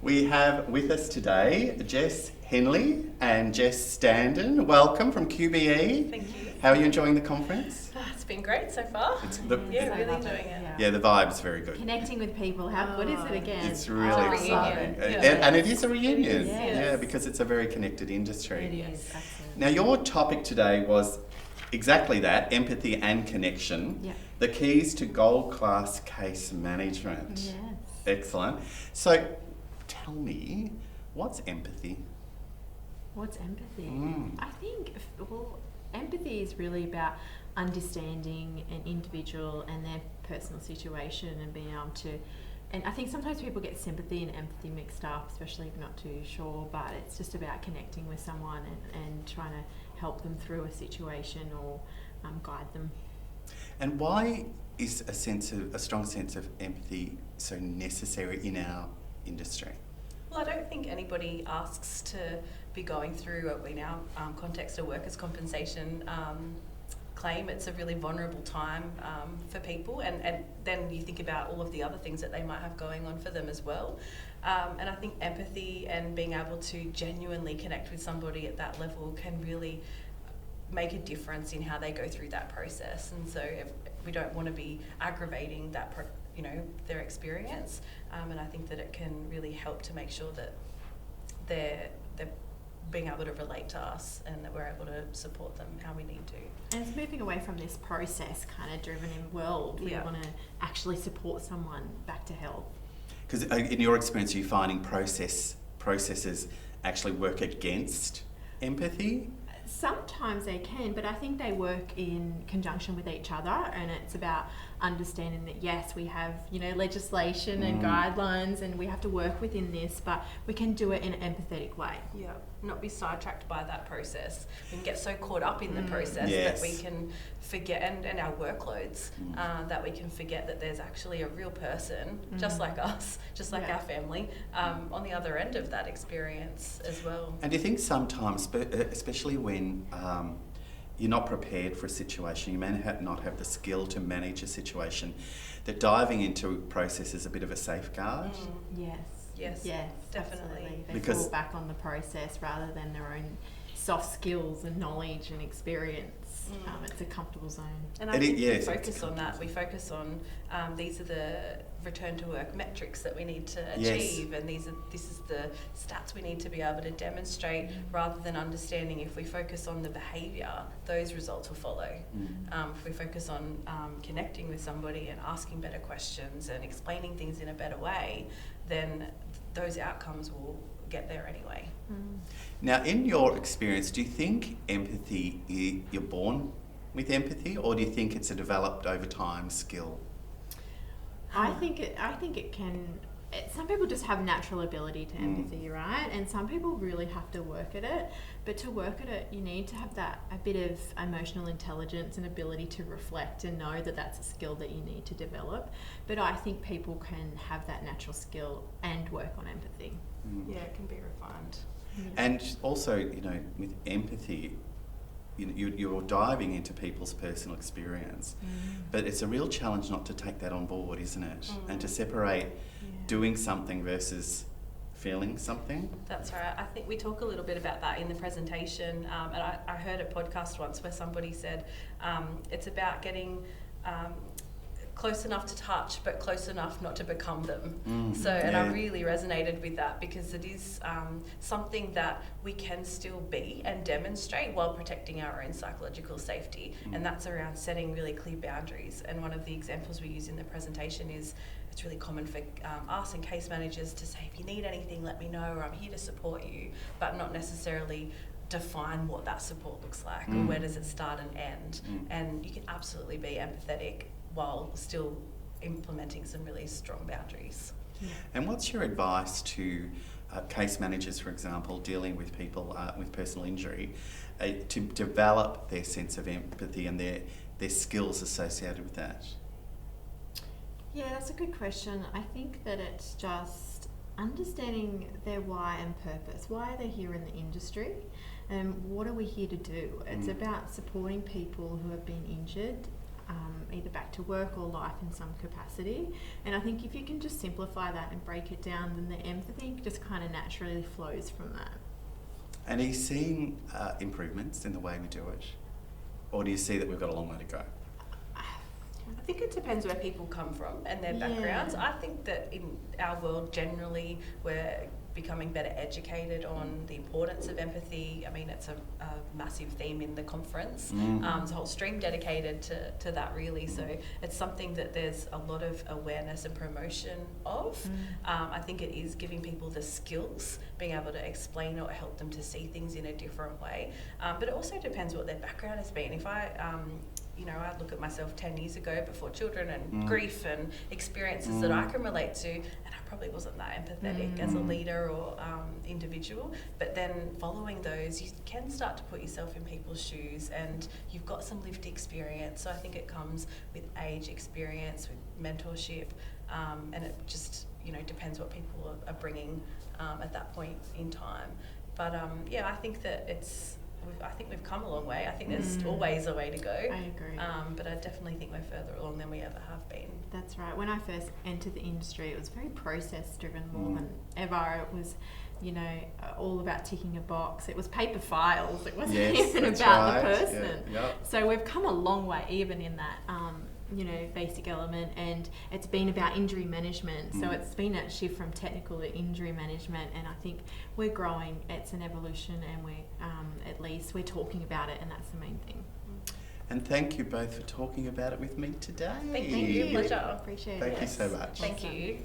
We have with us today Jess Henley and Jess Standen. Welcome from QBE. Thank you. How are you enjoying the conference? It's been great so far. Really enjoying it. Yeah, the vibe's very good. Connecting with people, how good is it again? It's really exciting. reunion. And it is a reunion. Yes. Yeah, because it's a very connected industry. It is, absolutely. Now, your topic today was exactly that, empathy and connection. Yeah. The keys to gold class case management. Yes. Excellent. So, tell me, what's empathy? What's empathy? Mm. I think, empathy is really about understanding an individual and their personal situation and being able to, and I think sometimes people get sympathy and empathy mixed up, especially if you're not too sure, but it's just about connecting with someone and trying to help them through a situation or guide them. And why is a strong sense of empathy so necessary in our industry? Well, I don't think anybody asks to be going through, in our context, a workers' compensation claim. It's a really vulnerable time for people, and then you think about all of the other things that they might have going on for them as well. And I think empathy and being able to genuinely connect with somebody at that level can really make a difference in how they go through that process. And so if we don't want to be aggravating that their experience, and I think that it can really help to make sure that they're being able to relate to us and that we're able to support them how we need to. And it's moving away from this process kind of driven in world. We want to actually support someone back to health. Because in your experience, are you finding processes actually work against empathy? Sometimes they can, but I think they work in conjunction with each other, and it's about understanding that yes, we have legislation and guidelines, and we have to work within this, but we can do it in an empathetic way. Yeah, not be sidetracked by that process. We can get so caught up in the process Yes. that we can forget, and our workloads, that we can forget that there's actually a real person, just like us, just like our family, on the other end of that experience as well. And do you think sometimes, especially when you're not prepared for a situation, you may not have the skill to manage a situation, that diving into a process is a bit of a safeguard? Yes, definitely. Absolutely. They Because- fall back on the process rather than their own soft skills and knowledge and experience. It's a comfortable zone. And I think we focus on that. We focus on these are the return to work metrics that we need to achieve, and this is the stats we need to be able to demonstrate, rather than understanding if we focus on the behaviour, those results will follow. If we focus on connecting with somebody and asking better questions and explaining things in a better way, then those outcomes will get there anyway. Now, in your experience, do you think empathy, you're born with empathy, or do you think it's a developed over time skill? I think it can. Some people just have natural ability to empathy, right? And some people really have to work at it. But to work at it, you need to have a bit of emotional intelligence and ability to reflect and know that that's a skill that you need to develop. But I think people can have that natural skill and work on empathy. Yeah, it can be refined. And also, with empathy, you're diving into people's personal experience, but it's a real challenge not to take that on board, isn't it? And to separate doing something versus feeling something. That's right. I think we talk a little bit about that in the presentation, and I heard a podcast once where somebody said it's about getting close enough to touch, but close enough not to become them. I really resonated with that, because it is something that we can still be and demonstrate while protecting our own psychological safety, and that's around setting really clear boundaries. And one of the examples we use in the presentation is it's really common for us and case managers to say, if you need anything, let me know, or I'm here to support you, but not necessarily define what that support looks like, or where does it start and end. And you can absolutely be empathetic while still implementing some really strong boundaries. And what's your advice to case managers, for example, dealing with people with personal injury, to develop their sense of empathy and their skills associated with that? Yeah, that's a good question. I think that it's just understanding their why and purpose. Why are they here in the industry? And what are we here to do? It's about supporting people who have been injured either back to work or life in some capacity. And I think if you can just simplify that and break it down, then the empathy just kind of naturally flows from that. And are you seeing improvements in the way we do it? Or do you see that we've got a long way to go? I think it depends where people come from and their backgrounds. I think that in our world generally we're becoming better educated on the importance of empathy. I mean, it's a massive theme in the conference. There's a whole stream dedicated to that really. So it's something that there's a lot of awareness and promotion of. I think it is giving people the skills, being able to explain or help them to see things in a different way. But it also depends what their background has been. If I I look at myself 10 years ago before children and grief and experiences that I can relate to, and I probably wasn't that empathetic as a leader or individual. But then following those, you can start to put yourself in people's shoes and you've got some lived experience. So I think it comes with age, experience, with mentorship, and it just, depends what people are bringing at that point in time. But I think that I think we've come a long way. I think there's always a way to go. I agree. But I definitely think we're further along than we ever have been. That's right. When I first entered the industry, it was very process driven more than ever. It was, all about ticking a box. It was paper files. It wasn't even about the person. Yeah. Yep. So we've come a long way even in that, basic element, and it's been about injury management. So it's been a shift from technical to injury management, and I think we're growing. It's an evolution, and at least we're talking about it, and that's the main thing. And thank you both for talking about it with me today. Thank you. Pleasure. Appreciate it. Thank you so much. Thank you.